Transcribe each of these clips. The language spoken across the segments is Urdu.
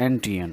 NTN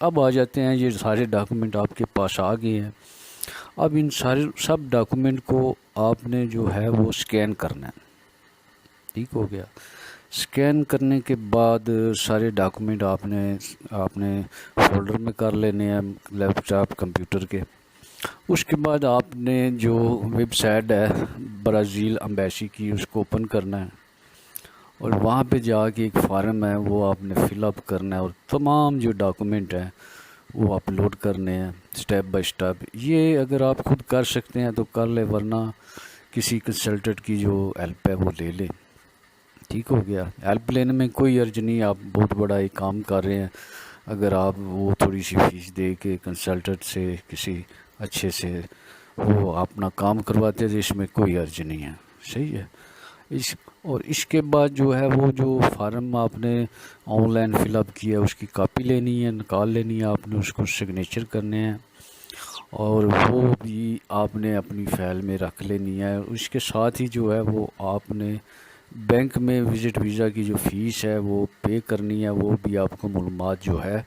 اب آ جاتے ہیں، یہ سارے ڈاکومنٹ آپ کے پاس آ گئے ہیں۔ اب ان سب ڈاکومنٹ کو آپ نے جو ہے وہ سکین کرنا ہے، ٹھیک ہو گیا۔ سکین کرنے کے بعد سارے ڈاکومنٹ آپ نے فولڈر میں کر لینے ہیں لیپ ٹاپ کمپیوٹر کے۔ اس کے بعد آپ نے جو ویب سائٹ ہے برازیل امبیسی کی، اس کو اوپن کرنا ہے، اور وہاں پہ جا کے ایک فارم ہے وہ آپ نے فل اپ کرنا ہے، اور تمام جو ڈاکومنٹ ہیں وہ اپلوڈ کرنے ہیں سٹیپ بائی سٹیپ۔ یہ اگر آپ خود کر سکتے ہیں تو کر لیں، ورنہ کسی کنسلٹنٹ کی جو ہیلپ ہے وہ لے لیں، ٹھیک ہو گیا۔ ہیلپ لینے میں کوئی عرض نہیں، آپ بہت بڑا ایک کام کر رہے ہیں، اگر آپ وہ تھوڑی سی فیس دے کے کنسلٹنٹ سے کسی اچھے سے وہ اپنا کام کرواتے تھے، اس میں کوئی عرض نہیں ہے، صحیح ہے۔ اور اس کے بعد جو ہے وہ جو فارم آپ نے آن لائن فل اپ کیا ہے اس کی کاپی لینی ہے، نکال لینی ہے آپ نے، اس کو سگنیچر کرنے ہیں، اور وہ بھی آپ نے اپنی فائل میں رکھ لینی ہے۔ اس کے ساتھ ہی جو ہے وہ آپ نے بینک میں وزٹ ویزا کی جو فیس ہے وہ پے کرنی ہے، وہ بھی آپ کو معلومات جو ہے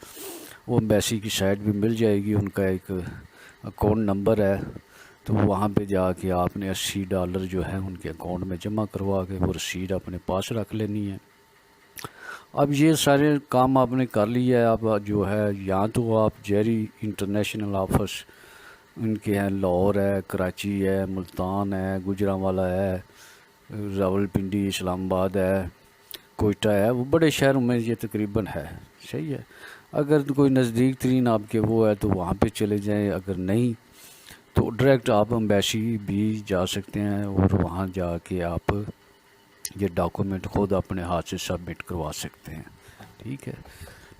وہ امبیسی کی سائٹ بھی مل جائے گی، ان کا ایک اکاؤنٹ نمبر ہے، تو وہاں پہ جا کے آپ نے $80 جو ہے ان کے اکاؤنٹ میں جمع کروا کے وہ رسید اپنے پاس رکھ لینی ہے۔ اب یہ سارے کام آپ نے کر لیا ہے، اب جو ہے یہاں تو آپ جیری انٹرنیشنل آفس ان کے ہیں، لاہور ہے، کراچی ہے، ملتان ہے، گجرانوالہ ہے، راولپنڈی، اسلام آباد ہے، کوئٹہ ہے، وہ بڑے شہروں میں یہ تقریباً ہے، صحیح ہے۔ اگر کوئی نزدیک ترین آپ کے وہ ہے تو وہاں پہ چلے جائیں، اگر نہیں تو ڈائریکٹ آپ امبیسی بھی جا سکتے ہیں، اور وہاں جا کے آپ یہ ڈاکومنٹ خود اپنے ہاتھ سے سبمٹ کروا سکتے ہیں، ٹھیک ہے۔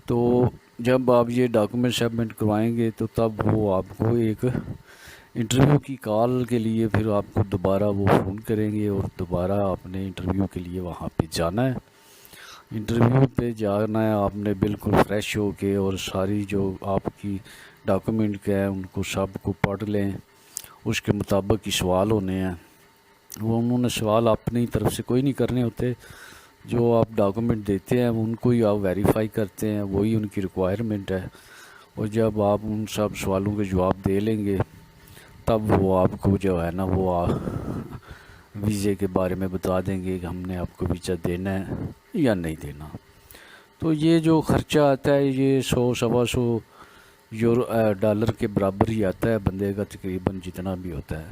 تو جب آپ یہ ڈاکومنٹ سبمٹ کروائیں گے تو تب وہ آپ کو ایک انٹرویو کی کال کے لیے پھر آپ کو دوبارہ وہ فون کریں گے، اور دوبارہ آپ نے انٹرویو کے لیے وہاں پہ جانا ہے۔ انٹرویو پہ جانا ہے آپ نے بالکل فریش ہو کے، اور ساری جو آپ کی ڈاکومنٹ کے ہیں ان کو سب کو پڑھ لیں، اس کے مطابق ہی سوال ہونے ہیں۔ وہ انہوں نے سوال اپنی طرف سے کوئی نہیں کرنے ہوتے، جو آپ ڈاکومنٹ دیتے ہیں ان کو ہی آپ ویریفائی کرتے ہیں، وہی ان کی ریکوائرمنٹ ہے، اور جب آپ ان سب سوالوں کے جواب دے لیں گے تب وہ آپ کو جو ہے نا وہ ویزے کے بارے میں بتا دیں گے کہ ہم نے آپ کو ویزا دینا ہے یا نہیں دینا۔ تو یہ جو خرچہ آتا ہے یہ $100-125 کے برابر ہی آتا ہے بندے کا، تقریباً جتنا بھی ہوتا ہے،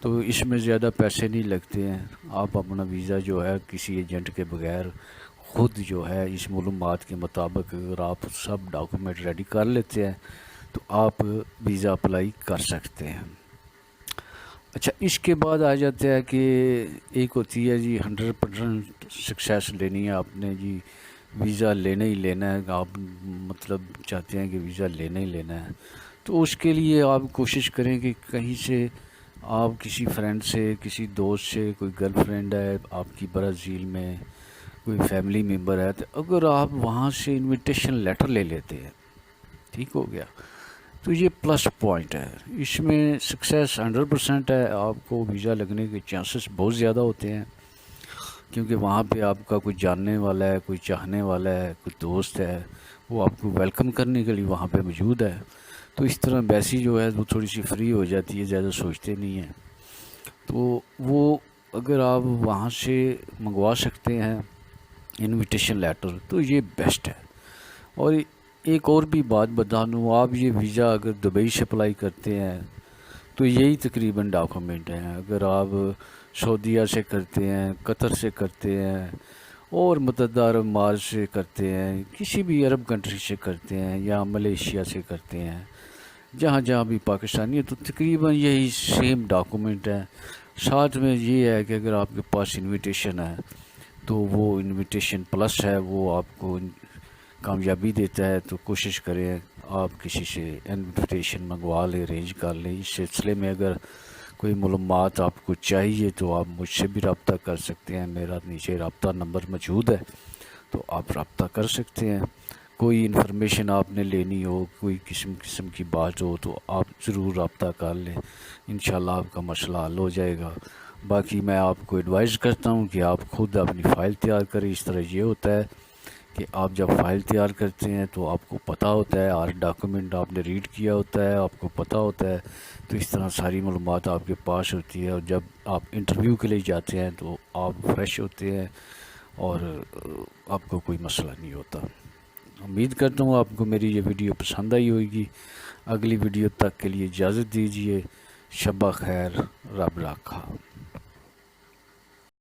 تو اس میں زیادہ پیسے نہیں لگتے ہیں۔ آپ اپنا ویزا جو ہے کسی ایجنٹ کے بغیر خود جو ہے اس معلومات کے مطابق اگر آپ سب ڈاکومنٹ ریڈی کر لیتے ہیں تو آپ ویزا اپلائی کر سکتے ہیں۔ اچھا، اس کے بعد آ جاتا ہے کہ ایک ہوتی ہے جی 100% سکسیس لینی ہے آپ نے، جی ویزا لینا ہی لینا ہے، آپ مطلب چاہتے ہیں کہ ویزا لینا ہی لینا ہے، تو اس کے لیے آپ کوشش کریں کہ کہیں سے آپ کسی فرینڈ سے، کسی دوست سے، کوئی گرل فرینڈ ہے آپ کی برازیل میں، کوئی فیملی ممبر ہے، تو اگر آپ وہاں سے انویٹیشن لیٹر لے لیتے ہیں، ٹھیک ہو گیا، تو یہ پلس پوائنٹ ہے، اس میں سکسیس 100% ہے، آپ کو ویزا لگنے کے چانسز بہت زیادہ ہوتے ہیں، کیونکہ وہاں پہ آپ کا کوئی جاننے والا ہے، کوئی چاہنے والا ہے، کوئی دوست ہے، وہ آپ کو ویلکم کرنے کے لیے وہاں پہ موجود ہے، تو اس طرح ایمبیسی جو ہے وہ تھوڑی سی فری ہو جاتی ہے، زیادہ سوچتے نہیں ہیں، تو وہ اگر آپ وہاں سے منگوا سکتے ہیں انویٹیشن لیٹر تو یہ بیسٹ ہے۔ اور ایک اور بھی بات بتا دوں، آپ یہ ویزا اگر دبئی سے اپلائی کرتے ہیں تو یہی تقریباً ڈاکومنٹ ہیں، اگر آپ سعودیہ سے کرتے ہیں، قطر سے کرتے ہیں، اور متحدہ عرب امارات سے کرتے ہیں، کسی بھی عرب کنٹری سے کرتے ہیں، یا ملیشیا سے کرتے ہیں، جہاں جہاں بھی پاکستانی ہے، تو تقریباً یہی سیم ڈاکومنٹ ہے۔ ساتھ میں یہ ہے کہ اگر آپ کے پاس انویٹیشن ہے تو وہ انویٹیشن پلس ہے، وہ آپ کو کامیابی دیتا ہے، تو کوشش کریں آپ کسی سے انویٹیشن منگوا لیں، ارینج کر لیں۔ اس سلسلے میں اگر کوئی معلومات آپ کو چاہیے تو آپ مجھ سے بھی رابطہ کر سکتے ہیں، میرا نیچے رابطہ نمبر موجود ہے، تو آپ رابطہ کر سکتے ہیں۔ کوئی انفارمیشن آپ نے لینی ہو، کوئی قسم کی بات ہو تو آپ ضرور رابطہ کر لیں، انشاءاللہ آپ کا مسئلہ حل ہو جائے گا۔ باقی میں آپ کو ایڈوائز کرتا ہوں کہ آپ خود اپنی فائل تیار کریں۔ اس طرح یہ ہوتا ہے کہ آپ جب فائل تیار کرتے ہیں تو آپ کو پتہ ہوتا ہے، ہر ڈاکومنٹ آپ نے ریڈ کیا ہوتا ہے، آپ کو پتہ ہوتا ہے، تو اس طرح ساری معلومات آپ کے پاس ہوتی ہے، اور جب آپ انٹرویو کے لیے جاتے ہیں تو آپ فریش ہوتے ہیں اور آپ کو کوئی مسئلہ نہیں ہوتا۔ امید کرتا ہوں آپ کو میری یہ ویڈیو پسند آئی ہوگی۔ اگلی ویڈیو تک کے لیے اجازت دیجیے۔ شب خیر، رب راکھا۔